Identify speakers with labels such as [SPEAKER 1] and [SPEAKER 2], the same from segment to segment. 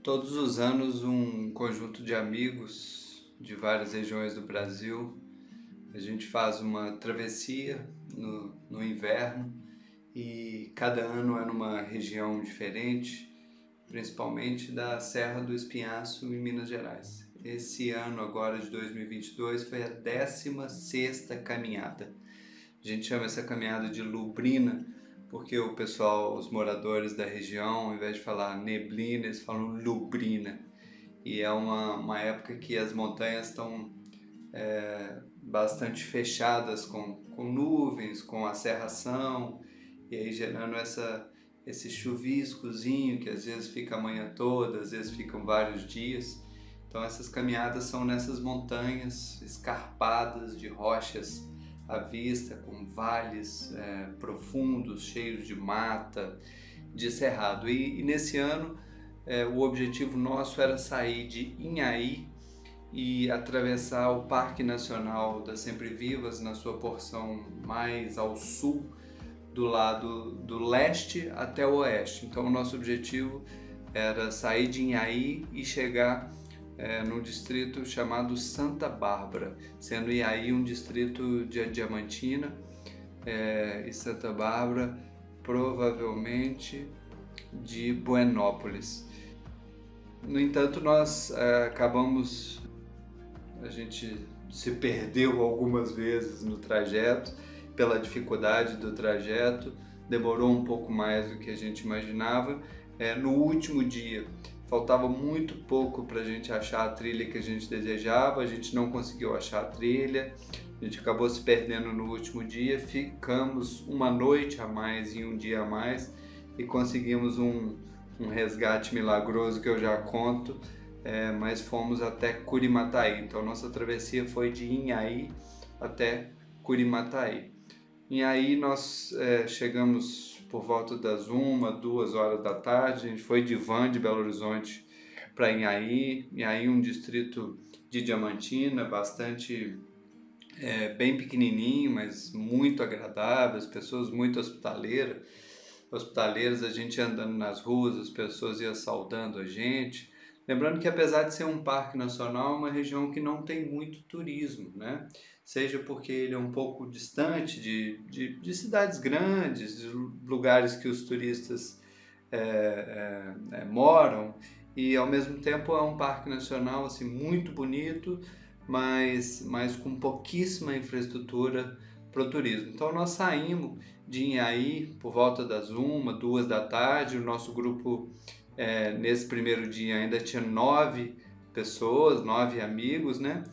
[SPEAKER 1] Todos os anos, um conjunto de amigos de várias regiões do Brasil, a gente faz uma travessia no inverno e cada ano é numa região diferente, principalmente da Serra do Espinhaço, em Minas Gerais. Esse ano, agora de 2022, foi a 16ª caminhada. A gente chama essa caminhada de Lubrina, porque o pessoal, os moradores da região, ao invés de falar neblina, eles falam lubrina. E é uma época que as montanhas estão bastante fechadas com nuvens, com a cerração, e aí gerando esse chuviscozinho que às vezes fica a manhã toda, às vezes ficam vários dias. Então essas caminhadas são nessas montanhas escarpadas de rochas à vista, com vales profundos, cheios de mata, de cerrado. E nesse ano o objetivo nosso era sair de Inhaí e atravessar o Parque Nacional das Sempre Vivas na sua porção mais ao sul, do lado do leste até o oeste. Então o nosso objetivo era sair de Inhaí e chegar num distrito chamado Santa Bárbara, sendo Inhaí um distrito de Diamantina e Santa Bárbara provavelmente de Buenópolis. No entanto, nós a gente se perdeu algumas vezes no trajeto, pela dificuldade do trajeto, demorou um pouco mais do que a gente imaginava. No último dia, faltava muito pouco para a gente achar a trilha que a gente desejava, a gente não conseguiu achar a trilha, a gente acabou se perdendo no último dia, ficamos uma noite a mais e um dia a mais e conseguimos um resgate milagroso que eu já conto, mas fomos até Curimataí. Então nossa travessia foi de Inhaí até Curimataí. Inhaí nós chegamos por volta das 2 horas da tarde, a gente foi de van de Belo Horizonte para Inhaí. Inhaí um distrito de Diamantina, bastante bem pequenininho, mas muito agradável, as pessoas muito hospitaleiras, a gente andando nas ruas, as pessoas iam saudando a gente. Lembrando que apesar de ser um parque nacional, é uma região que não tem muito turismo, né? Seja porque ele é um pouco distante de cidades grandes, de lugares que os turistas moram, e ao mesmo tempo é um parque nacional assim, muito bonito, mas com pouquíssima infraestrutura para o turismo. Então nós saímos de Inhaí por volta das 2 da tarde, o nosso grupo nesse primeiro dia ainda tinha 9 pessoas, 9 amigos, né?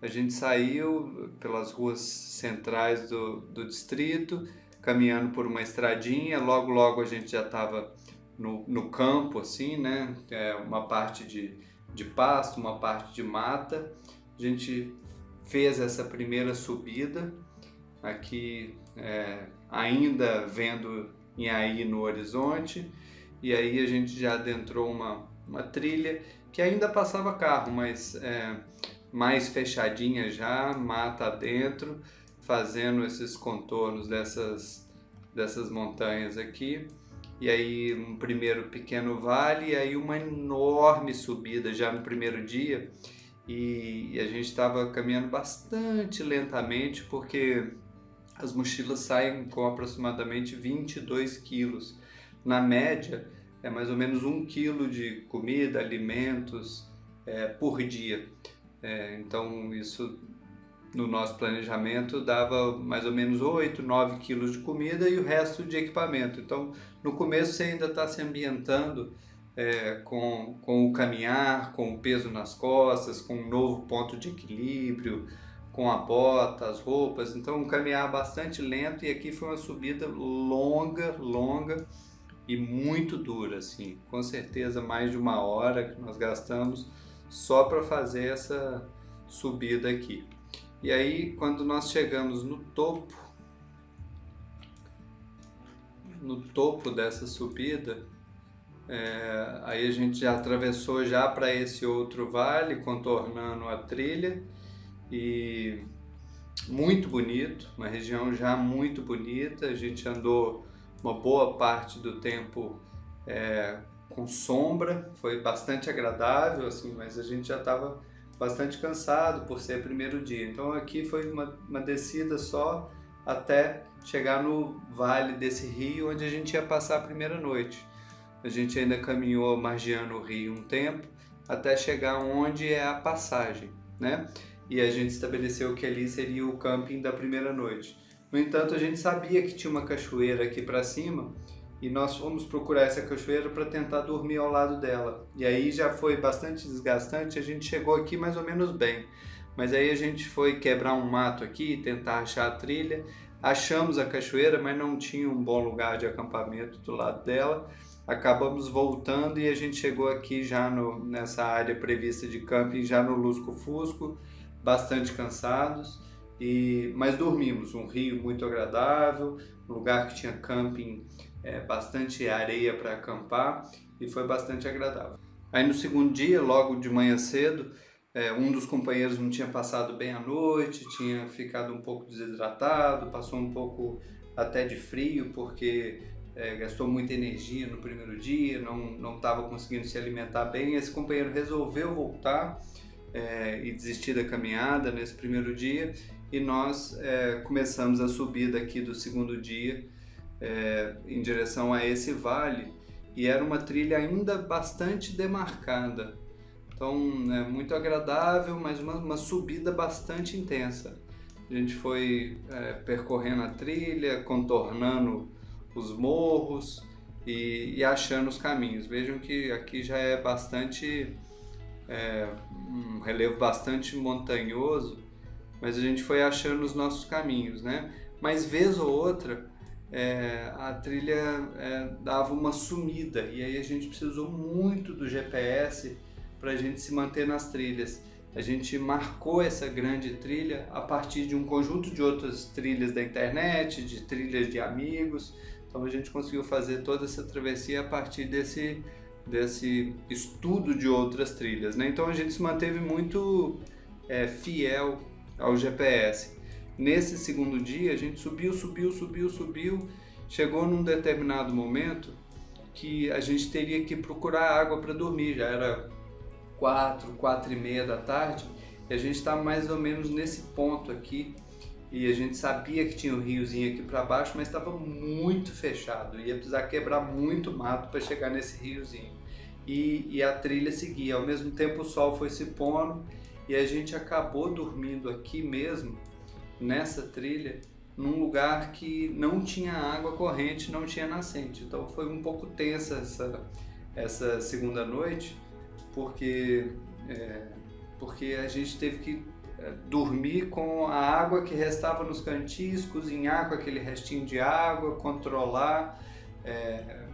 [SPEAKER 1] A gente saiu pelas ruas centrais do distrito, caminhando por uma estradinha, logo a gente já estava no campo, assim, né? Uma parte de pasto, uma parte de mata. A gente fez essa primeira subida aqui, ainda vendo Inhaí no horizonte, e aí a gente já adentrou uma trilha que ainda passava carro, mas mais fechadinha já, mata adentro, fazendo esses contornos dessas montanhas aqui. E aí um primeiro pequeno vale e aí uma enorme subida já no primeiro dia. E a gente estava caminhando bastante lentamente porque as mochilas saem com aproximadamente 22 quilos. Na média, é mais ou menos 1 quilo de comida, alimentos por dia. Então isso no nosso planejamento dava mais ou menos 8, 9 quilos de comida e o resto de equipamento. Então no começo você ainda está se ambientando com o caminhar, com o peso nas costas, com um novo ponto de equilíbrio, com a bota, as roupas. Então um caminhar bastante lento, e aqui foi uma subida longa e muito dura, assim, com certeza mais de 1 hora que nós gastamos só para fazer essa subida aqui. E aí quando nós chegamos no topo dessa subida, aí a gente já atravessou já para esse outro vale, contornando a trilha, e muito bonito, uma região já muito bonita. A gente andou uma boa parte do tempo com sombra, foi bastante agradável, assim, mas a gente já estava bastante cansado por ser primeiro dia. Então aqui foi uma descida só até chegar no vale desse rio onde a gente ia passar a primeira noite. A gente ainda caminhou margeando o rio um tempo até chegar onde é a passagem, né? E a gente estabeleceu que ali seria o camping da primeira noite. No entanto, a gente sabia que tinha uma cachoeira aqui para cima e nós fomos procurar essa cachoeira para tentar dormir ao lado dela. E aí já foi bastante desgastante, a gente chegou aqui mais ou menos bem. Mas aí a gente foi quebrar um mato aqui, tentar achar a trilha. Achamos a cachoeira, mas não tinha um bom lugar de acampamento do lado dela. Acabamos voltando e a gente chegou aqui já nessa área prevista de camping, já no lusco-fusco, bastante cansados, mas dormimos. Um rio muito agradável, um lugar que tinha camping, bastante areia para acampar e foi bastante agradável. Aí no segundo dia, logo de manhã cedo, um dos companheiros não tinha passado bem a noite, tinha ficado um pouco desidratado, passou um pouco até de frio porque gastou muita energia no primeiro dia, não estava conseguindo se alimentar bem. Esse companheiro resolveu voltar e desistir da caminhada nesse primeiro dia e nós começamos a subida aqui do segundo dia em direção a esse vale e era uma trilha ainda bastante demarcada. Então, é muito agradável, mas uma subida bastante intensa. A gente foi percorrendo a trilha, contornando os morros e achando os caminhos. Vejam que aqui já é bastante, um relevo bastante montanhoso, mas a gente foi achando os nossos caminhos, né? Mas vez ou outra, a trilha dava uma sumida e aí a gente precisou muito do GPS para a gente se manter nas trilhas. A gente marcou essa grande trilha a partir de um conjunto de outras trilhas da internet, de trilhas de amigos. Então a gente conseguiu fazer toda essa travessia a partir desse estudo de outras trilhas, né? Então a gente se manteve muito fiel ao GPS. Nesse segundo dia a gente subiu, chegou num determinado momento que a gente teria que procurar água para dormir. Já era 4h30 da tarde e a gente estava mais ou menos nesse ponto aqui e a gente sabia que tinha um riozinho aqui para baixo, mas estava muito fechado, ia precisar quebrar muito mato para chegar nesse riozinho e a trilha seguia. Ao mesmo tempo o sol foi se pondo e a gente acabou dormindo aqui mesmo nessa trilha num lugar que não tinha água corrente, não tinha nascente. Então foi um pouco tensa essa segunda noite, porque a gente teve que dormir com a água que restava nos cantis, cozinhar com aquele restinho de água, controlar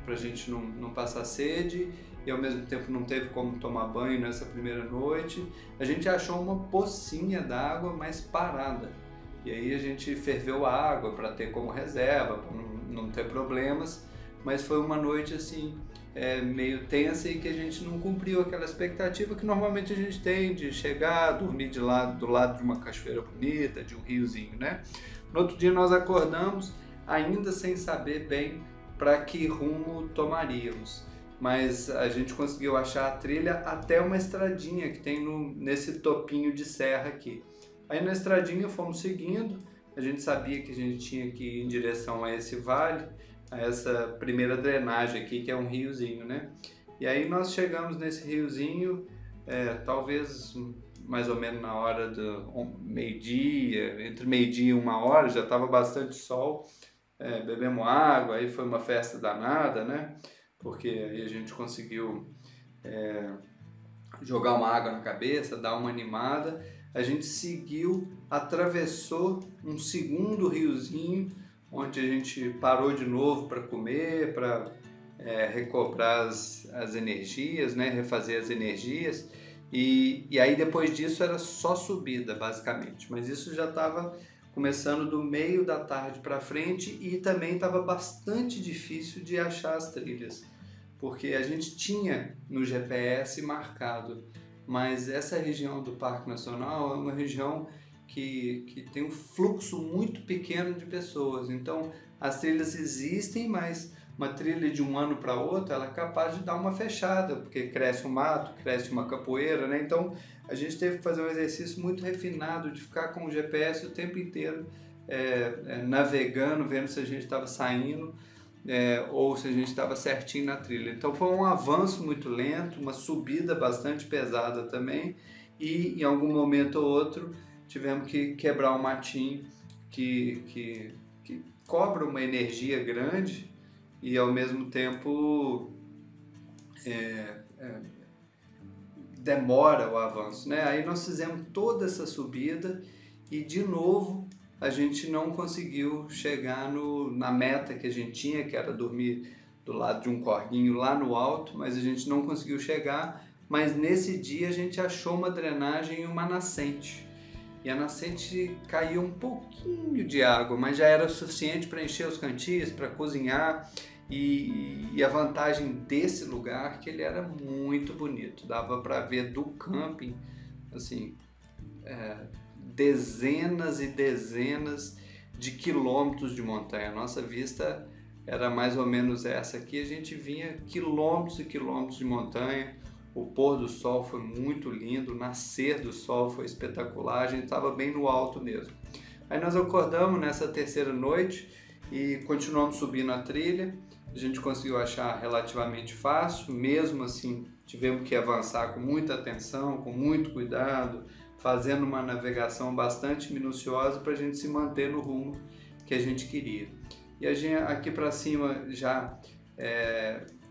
[SPEAKER 1] para a gente não passar sede e ao mesmo tempo não teve como tomar banho nessa primeira noite. A gente achou uma pocinha d'água, mas parada, e aí a gente ferveu a água para ter como reserva, para não ter problemas, mas foi uma noite assim meio tensa e que a gente não cumpriu aquela expectativa que normalmente a gente tem de chegar, dormir do lado de uma cachoeira bonita, de um riozinho, né? No outro dia nós acordamos ainda sem saber bem para que rumo tomaríamos, mas a gente conseguiu achar a trilha até uma estradinha que tem nesse topinho de serra aqui. Aí na estradinha fomos seguindo, a gente sabia que a gente tinha que ir em direção a esse vale, a essa primeira drenagem aqui, que é um riozinho, né? E aí nós chegamos nesse riozinho, talvez mais ou menos na hora do meio-dia, entre meio-dia e 1h, já estava bastante sol, bebemos água, aí foi uma festa danada, né? Porque aí a gente conseguiu jogar uma água na cabeça, dar uma animada. A gente seguiu, atravessou um segundo riozinho, onde a gente parou de novo para comer, para recobrar as energias, né? Refazer as energias. E aí depois disso era só subida, basicamente. Mas isso já estava começando do meio da tarde para frente e também estava bastante difícil de achar as trilhas, porque a gente tinha no GPS marcado, mas essa região do Parque Nacional é uma região que tem um fluxo muito pequeno de pessoas. Então as trilhas existem, mas uma trilha de um ano para outro, ela é capaz de dar uma fechada, porque cresce um mato, cresce uma capoeira, né? Então a gente teve que fazer um exercício muito refinado de ficar com o GPS o tempo inteiro navegando, vendo se a gente estava saindo ou se a gente estava certinho na trilha. Então foi um avanço muito lento, uma subida bastante pesada também, e em algum momento ou outro tivemos que quebrar um matinho que cobra uma energia grande e ao mesmo tempo demora o avanço, né? Aí nós fizemos toda essa subida e de novo a gente não conseguiu chegar na meta que a gente tinha, que era dormir do lado de um corguinho lá no alto, mas a gente não conseguiu chegar. Mas nesse dia a gente achou uma drenagem e uma nascente. E a nascente caiu um pouquinho de água, mas já era suficiente para encher os cantis, para cozinhar. E a vantagem desse lugar é que ele era muito bonito, dava para ver do camping, assim, dezenas e dezenas de quilômetros de montanha. A nossa vista era mais ou menos essa aqui, a gente vinha quilômetros e quilômetros de montanha. O pôr do sol foi muito lindo, o nascer do sol foi espetacular, a gente estava bem no alto mesmo. Aí nós acordamos nessa terceira noite e continuamos subindo a trilha. A gente conseguiu achar relativamente fácil, mesmo assim tivemos que avançar com muita atenção, com muito cuidado, fazendo uma navegação bastante minuciosa para a gente se manter no rumo que a gente queria. E a gente, aqui para cima já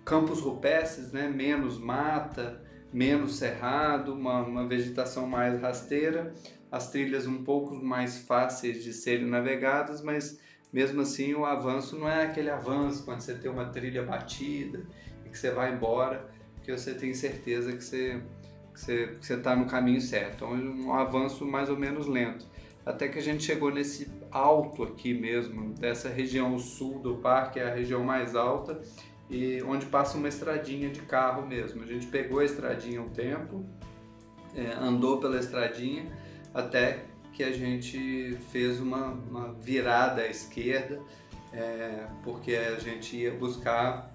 [SPEAKER 1] campos rupestres, né? Menos mata, menos cerrado, uma vegetação mais rasteira, as trilhas um pouco mais fáceis de serem navegadas, mas mesmo assim o avanço não é aquele avanço quando você tem uma trilha batida e que você vai embora, que você tem certeza que você está no caminho certo. Então é um avanço mais ou menos lento. Até que a gente chegou nesse alto aqui mesmo, dessa região sul do parque, é a região mais alta, e onde passa uma estradinha de carro mesmo. A gente pegou a estradinha um tempo, andou pela estradinha até que a gente fez uma virada à esquerda, porque a gente ia buscar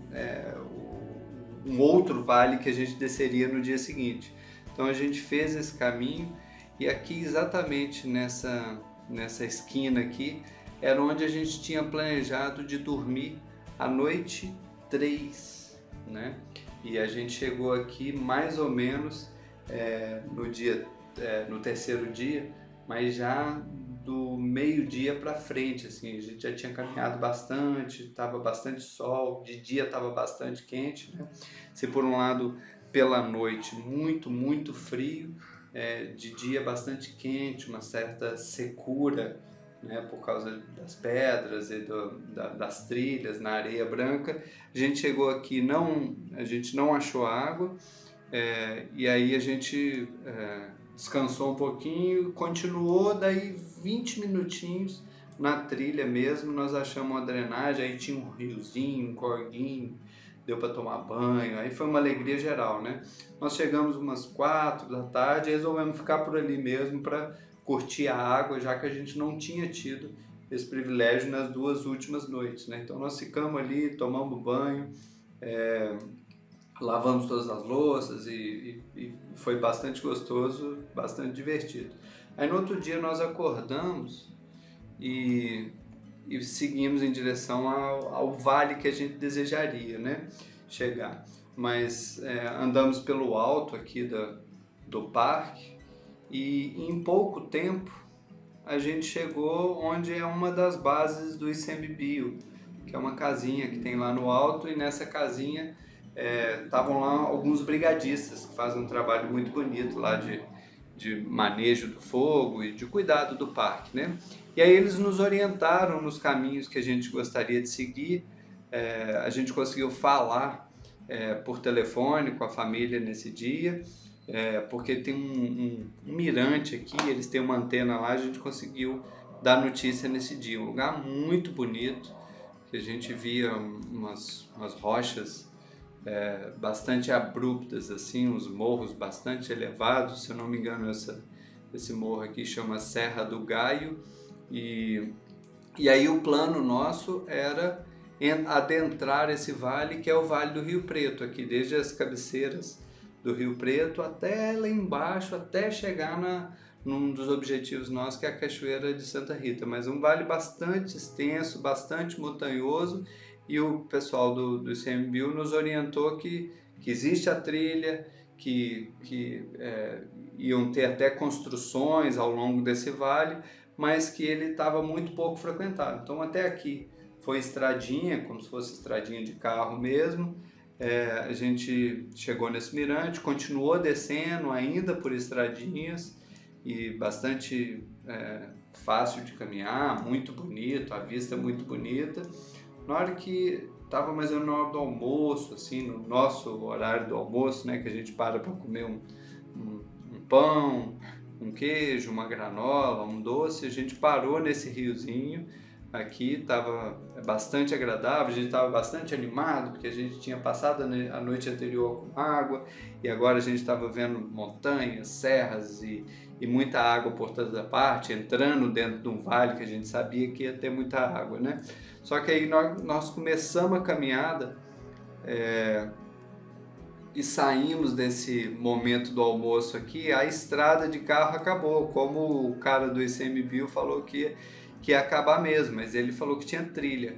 [SPEAKER 1] um outro vale que a gente desceria no dia seguinte. Então a gente fez esse caminho e aqui exatamente nessa esquina aqui era onde a gente tinha planejado de dormir a noite 3, né? E a gente chegou aqui mais ou menos no terceiro dia, mas já do meio-dia para frente, assim, a gente já tinha caminhado bastante, estava bastante sol, de dia estava bastante quente, né? Se por um lado pela noite muito, muito frio, de dia bastante quente, uma certa secura, né, por causa das pedras e das trilhas na areia branca. A gente chegou aqui, a gente não achou água, e aí a gente descansou um pouquinho, continuou, daí 20 minutinhos na trilha mesmo, nós achamos uma drenagem, aí tinha um riozinho, um corguinho, deu para tomar banho, aí foi uma alegria geral, né? Nós chegamos umas 4 da tarde e resolvemos ficar por ali mesmo para curtir a água, já que a gente não tinha tido esse privilégio nas 2 últimas noites, né? Então nós ficamos ali, tomamos banho, lavamos todas as louças e foi bastante gostoso, bastante divertido. Aí no outro dia nós acordamos e seguimos em direção ao vale que a gente desejaria, né, chegar. Mas andamos pelo alto aqui do parque e em pouco tempo a gente chegou onde é uma das bases do ICMBio, que é uma casinha que tem lá no alto, e nessa casinha estavam lá alguns brigadistas que fazem um trabalho muito bonito lá de manejo do fogo e de cuidado do parque, né? E aí eles nos orientaram nos caminhos que a gente gostaria de seguir. A gente conseguiu falar por telefone com a família nesse dia, porque tem um mirante aqui, eles têm uma antena lá, a gente conseguiu dar notícia nesse dia. Um lugar muito bonito, que a gente via umas rochas bastante abruptas, assim, uns morros bastante elevados. Se eu não me engano, esse morro aqui chama Serra do Gaio, e aí o plano nosso era adentrar esse vale, que é o Vale do Rio Preto, aqui desde as cabeceiras do Rio Preto até lá embaixo, até chegar num dos objetivos nossos, que é a Cachoeira de Santa Rita. Mas um vale bastante extenso, bastante montanhoso, e o pessoal do ICMBio nos orientou que existe a trilha, que iam ter até construções ao longo desse vale, mas que ele estava muito pouco frequentado. Então até aqui foi estradinha, como se fosse estradinha de carro mesmo. A gente chegou nesse mirante, continuou descendo ainda por estradinhas e bastante fácil de caminhar, muito bonito, a vista muito bonita. Na hora que estava mais ou menos na hora do almoço, assim, no nosso horário do almoço, né, que a gente para comer um pão, um queijo, uma granola, um doce, a gente parou nesse riozinho aqui, estava bastante agradável, a gente estava bastante animado, porque a gente tinha passado a noite anterior com água, e agora a gente estava vendo montanhas, serras e muita água por toda parte, entrando dentro de um vale que a gente sabia que ia ter muita água, né? Só que aí nós começamos a caminhada e saímos desse momento do almoço aqui, a estrada de carro acabou, como o cara do ICMBio falou que ia acabar mesmo, mas ele falou que tinha trilha.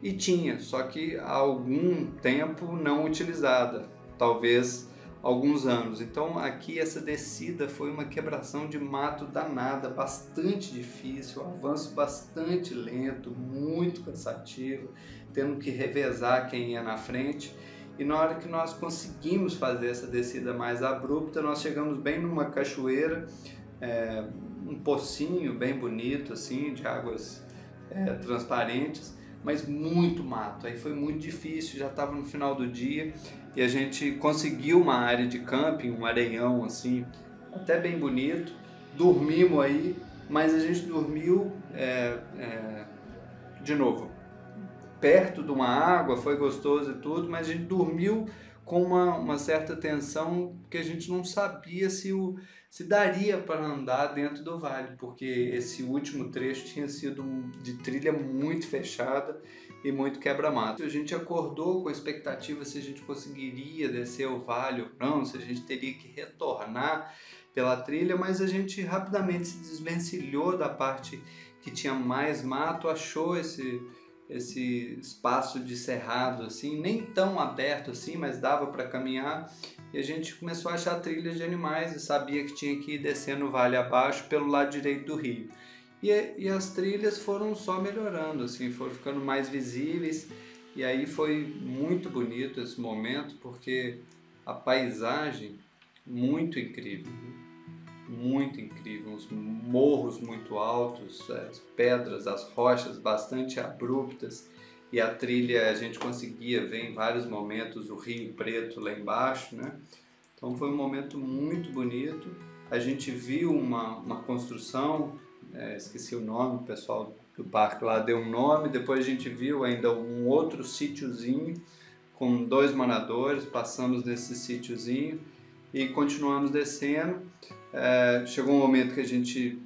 [SPEAKER 1] E tinha, só que há algum tempo não utilizada, talvez alguns anos. Então aqui essa descida foi uma quebração de mato danada, bastante difícil, avanço bastante lento, muito cansativo, tendo que revezar quem ia na frente. E na hora que nós conseguimos fazer essa descida mais abrupta, nós chegamos bem numa cachoeira, um pocinho bem bonito assim, de águas transparentes, mas muito mato. Aí foi muito difícil, já estava no final do dia e a gente conseguiu uma área de camping, um areião assim, até bem bonito. Dormimos aí, mas a gente dormiu de novo perto de uma água, foi gostoso e tudo, mas a gente dormiu com uma certa tensão, porque a gente não sabia se daria para andar dentro do vale, porque esse último trecho tinha sido de trilha muito fechada e muito quebra-mato. A gente acordou com a expectativa se a gente conseguiria descer o vale ou não, se a gente teria que retornar pela trilha, mas a gente rapidamente se desvencilhou da parte que tinha mais mato, achou esse espaço de cerrado assim, nem tão aberto assim, mas dava para caminhar, e a gente começou a achar trilhas de animais e sabia que tinha que ir descendo o vale abaixo pelo lado direito do rio. E as trilhas foram só melhorando, assim, foram ficando mais visíveis, e aí foi muito bonito esse momento, porque a paisagem muito incrível, uns morros muito altos, as pedras, as rochas bastante abruptas, e a trilha a gente conseguia ver em vários momentos o Rio Preto lá embaixo, né? Então foi um momento muito bonito. A gente viu uma construção, esqueci o nome, o pessoal do parque lá deu um nome, depois a gente viu ainda um outro sítiozinho com 2 moradores, passamos nesse sítiozinho e continuamos descendo. Chegou um momento que a gente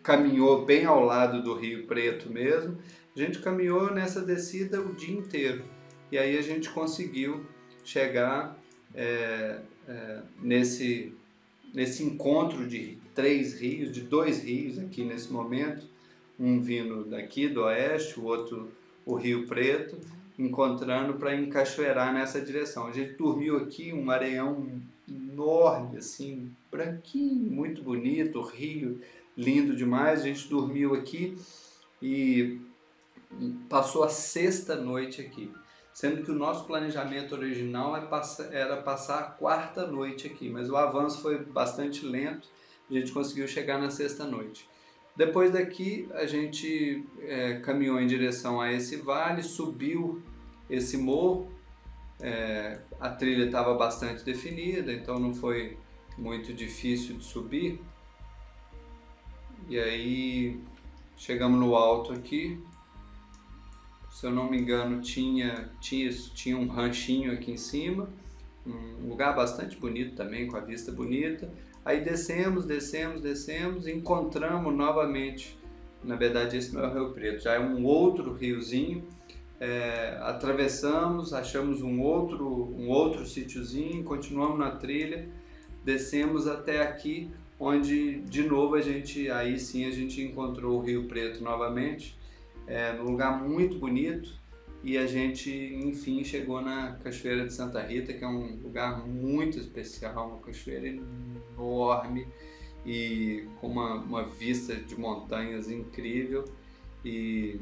[SPEAKER 1] caminhou bem ao lado do Rio Preto mesmo. A gente caminhou nessa descida o dia inteiro e aí a gente conseguiu chegar nesse encontro de 3 rios, de 2 rios aqui nesse momento, um vindo daqui do oeste, o outro o Rio Preto, encontrando para encachoeirar nessa direção. A gente dormiu aqui, um areião enorme, assim, branquinho, muito bonito, o rio lindo demais. A gente dormiu aqui e passou a 6ª noite aqui, sendo que o nosso planejamento original era passar a 4ª noite aqui, mas o avanço foi bastante lento, a gente conseguiu chegar na 6ª noite. Depois daqui a gente caminhou em direção a esse vale, subiu esse morro, a trilha estava bastante definida, então não foi muito difícil de subir. E aí chegamos no alto aqui, se eu não me engano tinha um ranchinho aqui em cima, um lugar bastante bonito também, com a vista bonita. Aí descemos, encontramos novamente na verdade esse não é o Rio Preto, já é um outro riozinho. Atravessamos, achamos um outro sítiozinho, continuamos na trilha, descemos até aqui, onde de novo aí sim a gente encontrou o Rio Preto novamente, num lugar muito bonito, e a gente enfim chegou na Cachoeira de Santa Rita, que é um lugar muito especial, uma cachoeira enorme e com uma vista de montanhas incrível, e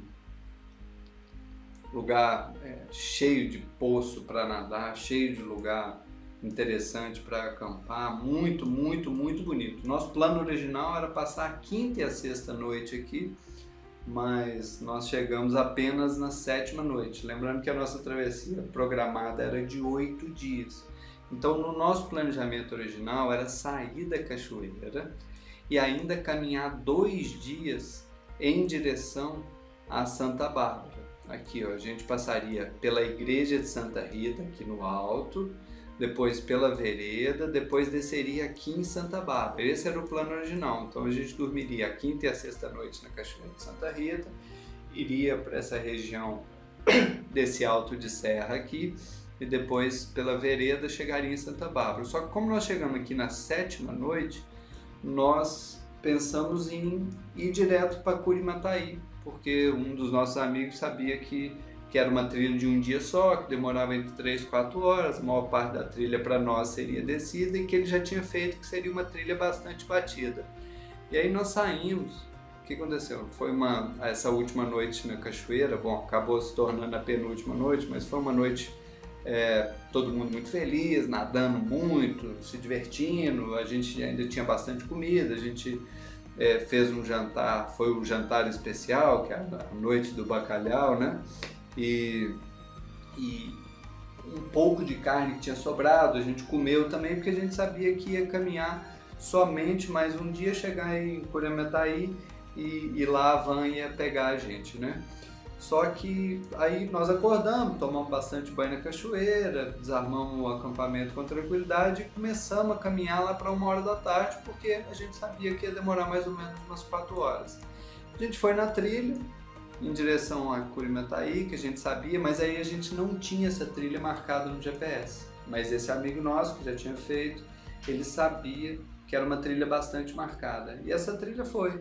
[SPEAKER 1] lugar cheio de poço para nadar, cheio de lugar interessante para acampar, muito, muito, muito bonito. Nosso plano original era passar a quinta e a sexta noite aqui, mas nós chegamos apenas na sétima noite. Lembrando que a nossa travessia programada era de 8 dias. Então, no nosso planejamento original era sair da cachoeira e ainda caminhar 2 dias em direção a Santa Bárbara. Aqui, ó, a gente passaria pela igreja de Santa Rita, aqui no alto, depois pela vereda, depois desceria aqui em Santa Bárbara. Esse era o plano original. Então a gente dormiria a quinta e a sexta noite na Cachoeira de Santa Rita, iria para essa região desse alto de serra aqui, e depois pela vereda chegaria em Santa Bárbara. Só que como nós chegamos aqui na sétima noite, nós pensamos em ir direto para Curimataí, porque um dos nossos amigos sabia que era uma trilha de um dia só, que demorava entre 3 e 4 horas, a maior parte da trilha para nós seria descida, e que ele já tinha feito que seria uma trilha bastante batida. E aí nós saímos. O que aconteceu? Foi essa última noite na cachoeira, bom, acabou se tornando a penúltima noite, mas foi uma noite todo mundo muito feliz, nadando muito, se divertindo, a gente ainda tinha bastante comida, a gente fez um jantar, foi um jantar especial, que é a noite do bacalhau, né? E um pouco de carne que tinha sobrado, a gente comeu também, porque a gente sabia que ia caminhar somente mais um dia, chegar em Curimataí e lá a van ia pegar a gente, né? Só que aí nós acordamos, tomamos bastante banho na cachoeira, desarmamos o acampamento com tranquilidade e começamos a caminhar lá para 1h da tarde, porque a gente sabia que ia demorar mais ou menos umas 4 horas. A gente foi na trilha, em direção a Curimataí, que a gente sabia, mas aí a gente não tinha essa trilha marcada no GPS. Mas esse amigo nosso, que já tinha feito, ele sabia que era uma trilha bastante marcada. E essa trilha foi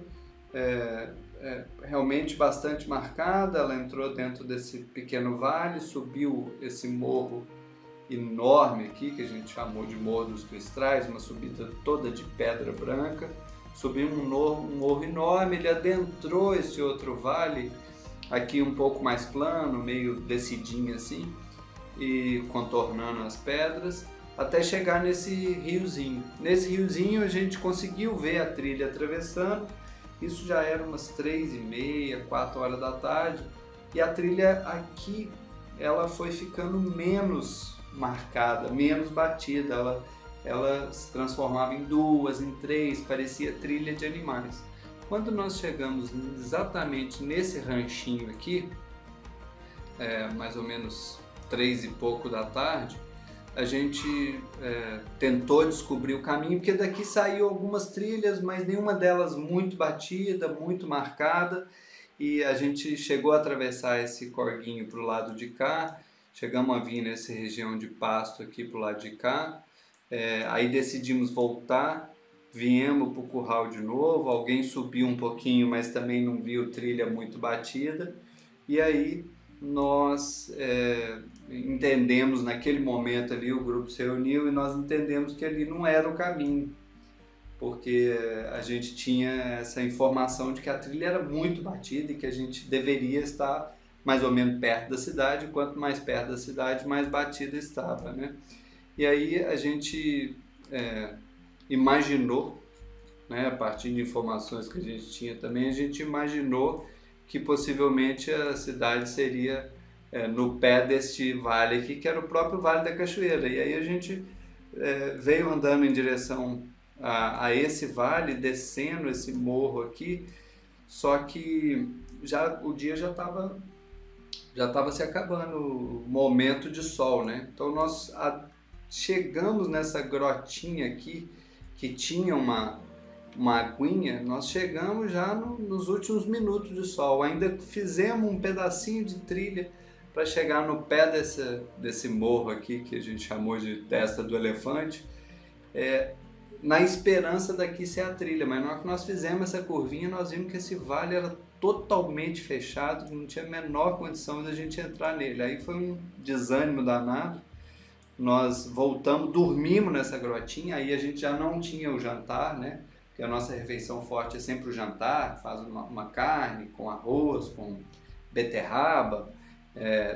[SPEAKER 1] realmente bastante marcada, ela entrou dentro desse pequeno vale, subiu esse morro enorme aqui, que a gente chamou de Morro dos Cristrais, uma subida toda de pedra branca, subiu um morro enorme, ele adentrou esse outro vale, aqui um pouco mais plano, meio descidinho assim, e contornando as pedras, até chegar nesse riozinho. Nesse riozinho a gente conseguiu ver a trilha atravessando, isso já era umas 3h30, 4 horas da tarde, e a trilha aqui ela foi ficando menos marcada, menos batida, ela se transformava em 2, em 3, parecia trilha de animais. Quando nós chegamos exatamente nesse ranchinho aqui, mais ou menos 3 e pouco da tarde, a gente tentou descobrir o caminho, porque daqui saiu algumas trilhas, mas nenhuma delas muito batida, muito marcada, e a gente chegou a atravessar esse corguinho para o lado de cá, chegamos a vir nessa região de pasto aqui para o lado de cá, aí decidimos voltar, viemos para o curral de novo, alguém subiu um pouquinho, mas também não viu trilha muito batida, e aí nós entendemos naquele momento ali, o grupo se reuniu e nós entendemos que ali não era o caminho, porque a gente tinha essa informação de que a trilha era muito batida e que a gente deveria estar mais ou menos perto da cidade, quanto mais perto da cidade, mais batida estava, né? E aí a gente imaginou, né, a partir de informações que a gente tinha também, a gente imaginou que possivelmente a cidade seria no pé deste vale aqui, que era o próprio Vale da Cachoeira. E aí a gente veio andando em direção a esse vale, descendo esse morro aqui, só que o dia já estava se acabando, o momento de sol, né? Então nós chegamos nessa grotinha aqui, que tinha uma uma aguinha, nós chegamos já nos últimos minutos de sol. Ainda fizemos um pedacinho de trilha para chegar no pé desse morro aqui, que a gente chamou de Testa do Elefante, na esperança daqui ser a trilha. Mas na hora que nós fizemos essa curvinha, nós vimos que esse vale era totalmente fechado, não tinha a menor condição de a gente entrar nele. Aí foi um desânimo danado. Nós voltamos, dormimos nessa grotinha, aí a gente já não tinha o jantar, né? Porque a nossa refeição forte é sempre o jantar, faz uma carne com arroz, com beterraba.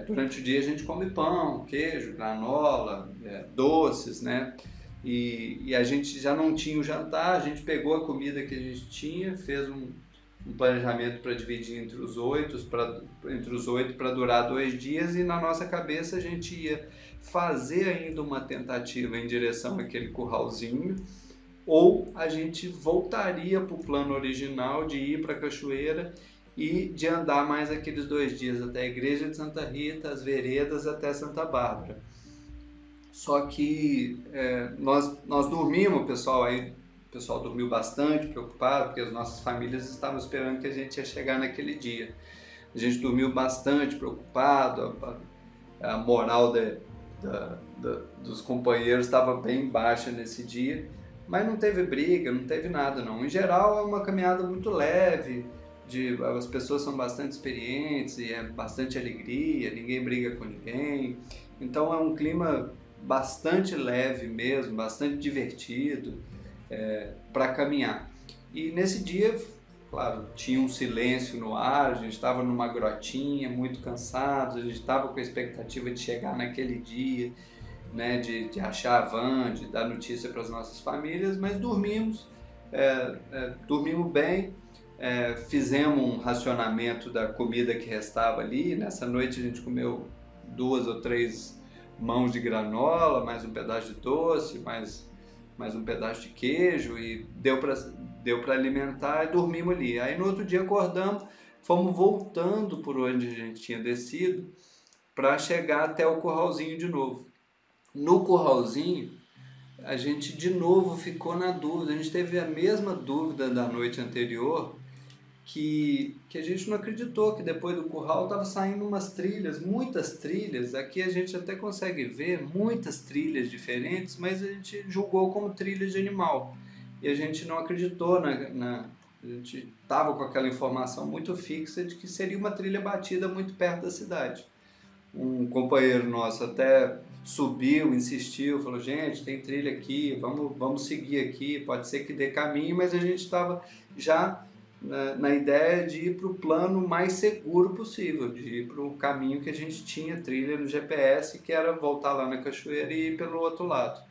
[SPEAKER 1] Durante o dia a gente come pão, queijo, granola, doces, né? E a gente já não tinha o jantar, a gente pegou a comida que a gente tinha, fez um planejamento para dividir entre os oito para durar 2 dias, e na nossa cabeça a gente ia fazer ainda uma tentativa em direção àquele curralzinho, ou a gente voltaria para o plano original de ir para a cachoeira e de andar mais aqueles 2 dias até a igreja de Santa Rita, as veredas até Santa Bárbara. Só que nós dormimos, o pessoal dormiu bastante, preocupado, porque as nossas famílias estavam esperando que a gente ia chegar naquele dia. A gente dormiu bastante, preocupado, a moral dos companheiros estava bem baixa nesse dia, mas não teve briga, não teve nada não. Em geral é uma caminhada muito leve, as pessoas são bastante experientes e é bastante alegria, ninguém briga com ninguém, então é um clima bastante leve mesmo, bastante divertido para caminhar. E nesse dia, claro, tinha um silêncio no ar, a gente estava numa grotinha, muito cansados, a gente estava com a expectativa de chegar naquele dia, né, de achar a van, de dar notícia para as nossas famílias, mas dormimos bem, fizemos um racionamento da comida que restava ali. Nessa noite a gente comeu 2 ou 3 mãos de granola, mais um pedaço de doce, mais um pedaço de queijo, e deu para alimentar, e dormimos ali. Aí no outro dia acordamos, fomos voltando por onde a gente tinha descido para chegar até o curralzinho de novo. No curralzinho, a gente de novo ficou na dúvida, a gente teve a mesma dúvida da noite anterior, que a gente não acreditou que depois do curral estava saindo umas trilhas, muitas trilhas. Aqui a gente até consegue ver muitas trilhas diferentes, mas a gente julgou como trilha de animal. E a gente não acreditou a gente estava com aquela informação muito fixa de que seria uma trilha batida muito perto da cidade. Um companheiro nosso até subiu, insistiu, falou: gente, tem trilha aqui, vamos seguir aqui, pode ser que dê caminho, mas a gente estava já na ideia de ir para o plano mais seguro possível, de ir para o caminho que a gente tinha trilha no GPS, que era voltar lá na cachoeira e ir pelo outro lado.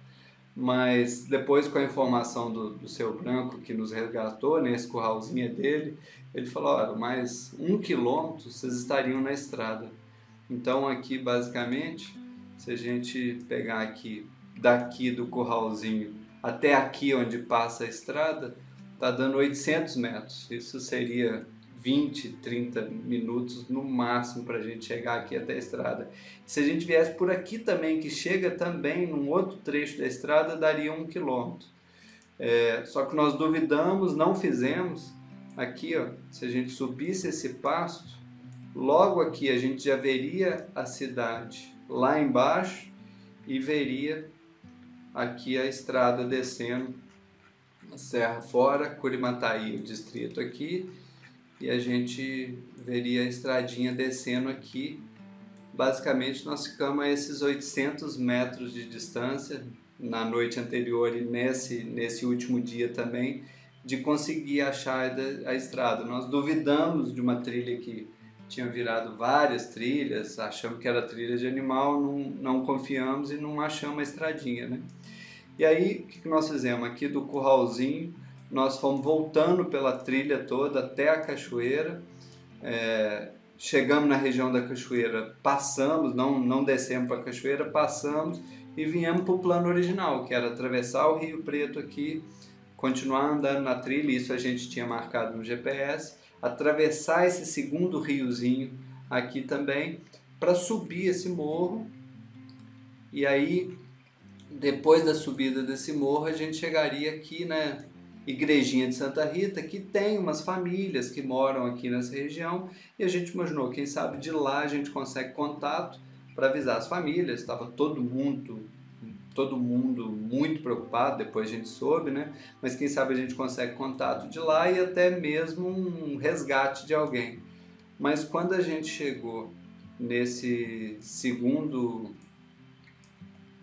[SPEAKER 1] Mas depois, com a informação do Seu Branco, que nos resgatou nesse curralzinho dele, ele falou: olha, mais 1 quilômetro vocês estariam na estrada. Então aqui basicamente, se a gente pegar aqui, daqui do curralzinho até aqui onde passa a estrada, está dando 800 metros. Isso seria 20, 30 minutos no máximo para a gente chegar aqui até a estrada. Se a gente viesse por aqui também, que chega também num outro trecho da estrada, daria 1 quilômetro. Só que nós duvidamos, não fizemos. Aqui, ó, se a gente subisse esse pasto, logo aqui a gente já veria a cidade lá embaixo e veria aqui a estrada descendo a serra fora, Curimataí, o distrito aqui, e a gente veria a estradinha descendo aqui. Basicamente nós ficamos a esses 800 metros de distância na noite anterior e nesse último dia também, de conseguir achar a estrada. Nós duvidamos de uma trilha que tinha virado várias trilhas, achamos que era trilha de animal, não confiamos e não achamos a estradinha, né? E aí, o que nós fizemos? Aqui do curralzinho, nós fomos voltando pela trilha toda até a cachoeira. Chegamos na região da cachoeira, passamos, não descemos para a cachoeira, passamos e viemos para o plano original, que era atravessar o Rio Preto aqui, continuar andando na trilha, isso a gente tinha marcado no GPS, atravessar esse segundo riozinho aqui também, para subir esse morro. E aí, depois da subida desse morro, a gente chegaria aqui, né, Igrejinha de Santa Rita, que tem umas famílias que moram aqui nessa região, e a gente imaginou, quem sabe de lá a gente consegue contato para avisar as famílias. Estava todo mundo muito preocupado, depois a gente soube, né? Mas quem sabe a gente consegue contato de lá e até mesmo um resgate de alguém. Mas quando a gente chegou nesse segundo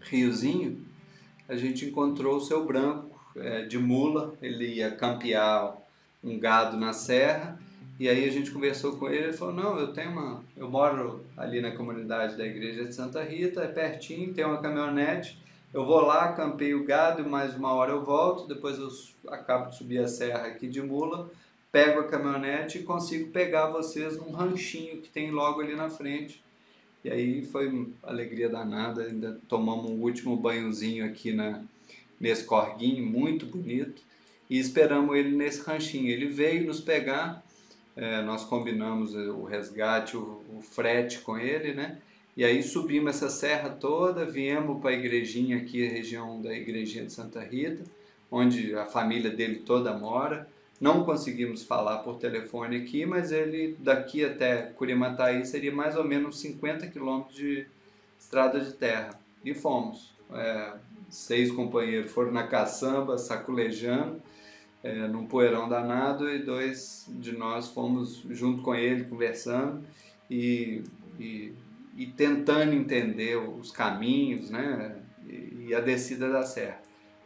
[SPEAKER 1] riozinho, a gente encontrou o Seu Branco, de mula. Ele ia campear um gado na serra, e aí a gente conversou com ele. Ele falou: não, eu moro ali na comunidade da igreja de Santa Rita, é pertinho, tem uma caminhonete, eu vou lá, campeio o gado, mais uma hora eu volto, depois eu acabo de subir a serra aqui de mula, pego a caminhonete e consigo pegar vocês num ranchinho que tem logo ali na frente. E aí foi uma alegria danada, ainda tomamos um último banhozinho aqui nesse corguinho muito bonito, e esperamos ele nesse ranchinho. Ele veio nos pegar, nós combinamos o resgate, o frete com ele, né? E aí subimos essa serra toda, viemos para a igrejinha aqui, a região da igrejinha de Santa Rita, onde a família dele toda mora. Não conseguimos falar por telefone aqui, mas ele daqui até Curimataí seria mais ou menos 50 quilômetros de estrada de terra. E fomos. 6 companheiros foram na caçamba, saculejando, num poeirão danado, e 2 de nós fomos junto com ele, conversando e, e, e tentando entender os caminhos, né? E a descida da serra.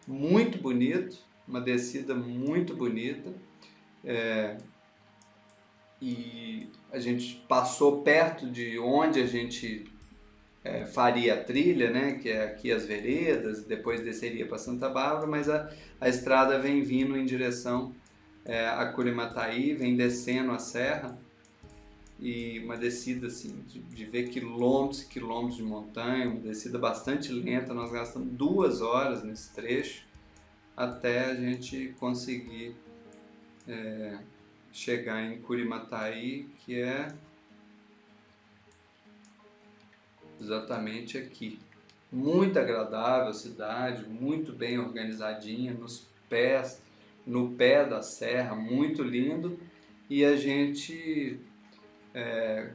[SPEAKER 1] Muito bonito, uma descida muito bonita. E a gente passou perto de onde a gente faria a trilha, né, que é aqui as veredas, depois desceria para Santa Bárbara, mas a estrada vem vindo em direção a Curimataí, vem descendo a serra, e uma descida assim, de ver quilômetros e quilômetros de montanha, uma descida bastante lenta. Nós gastamos 2 horas nesse trecho até a gente conseguir chegar em Curimataí, que é exatamente aqui. Muito agradável a cidade, muito bem organizadinha, no pé da serra, muito lindo. E a gente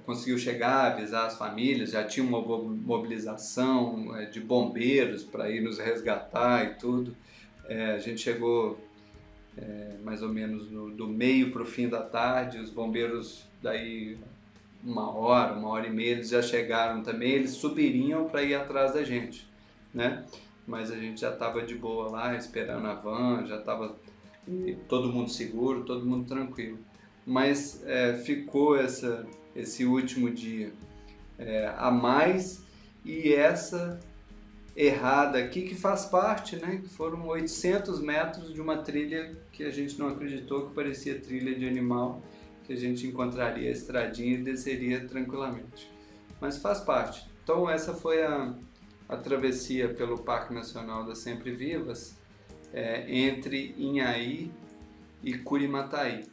[SPEAKER 1] conseguiu chegar, avisar as famílias, já tinha uma mobilização de bombeiros para ir nos resgatar e tudo. A gente chegou mais ou menos do meio para o fim da tarde, os bombeiros daí 1 hora e meia, eles já chegaram também, eles subiriam para ir atrás da gente, né? Mas a gente já estava de boa lá, esperando a van, já estava todo mundo seguro, todo mundo tranquilo. Mas ficou esse último dia a mais, e essa errada aqui que faz parte, né? Que foram 800 metros de uma trilha que a gente não acreditou, que parecia trilha de animal, que a gente encontraria a estradinha e desceria tranquilamente. Mas faz parte. Então essa foi a travessia pelo Parque Nacional das Sempre Vivas, entre Inhaí e Curimataí.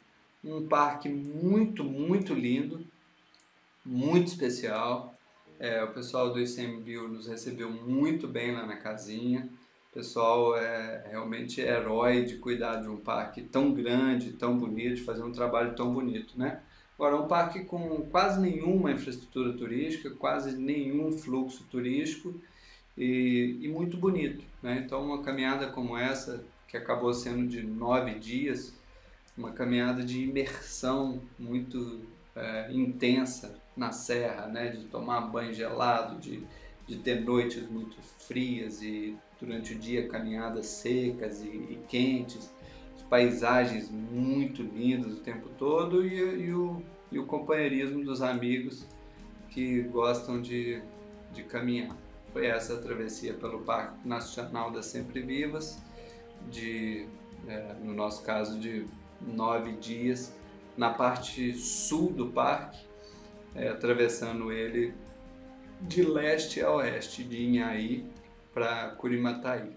[SPEAKER 1] Um parque muito, muito lindo, muito especial. O pessoal do ICMBio nos recebeu muito bem lá na casinha. O pessoal é realmente herói de cuidar de um parque tão grande, tão bonito, de fazer um trabalho tão bonito, né? Agora, um parque com quase nenhuma infraestrutura turística, quase nenhum fluxo turístico, e muito bonito, né? Então, uma caminhada como essa, que acabou sendo de 9 dias, uma caminhada de imersão muito intensa na serra, né? De tomar banho gelado, de ter noites muito frias e durante o dia caminhadas secas e quentes, paisagens muito lindas o tempo todo, e o companheirismo dos amigos que gostam de caminhar. Foi essa a travessia pelo Parque Nacional das Sempre Vivas, no nosso caso de 9 dias, na parte sul do parque, atravessando ele de leste a oeste, de Inhaí para Curimataí.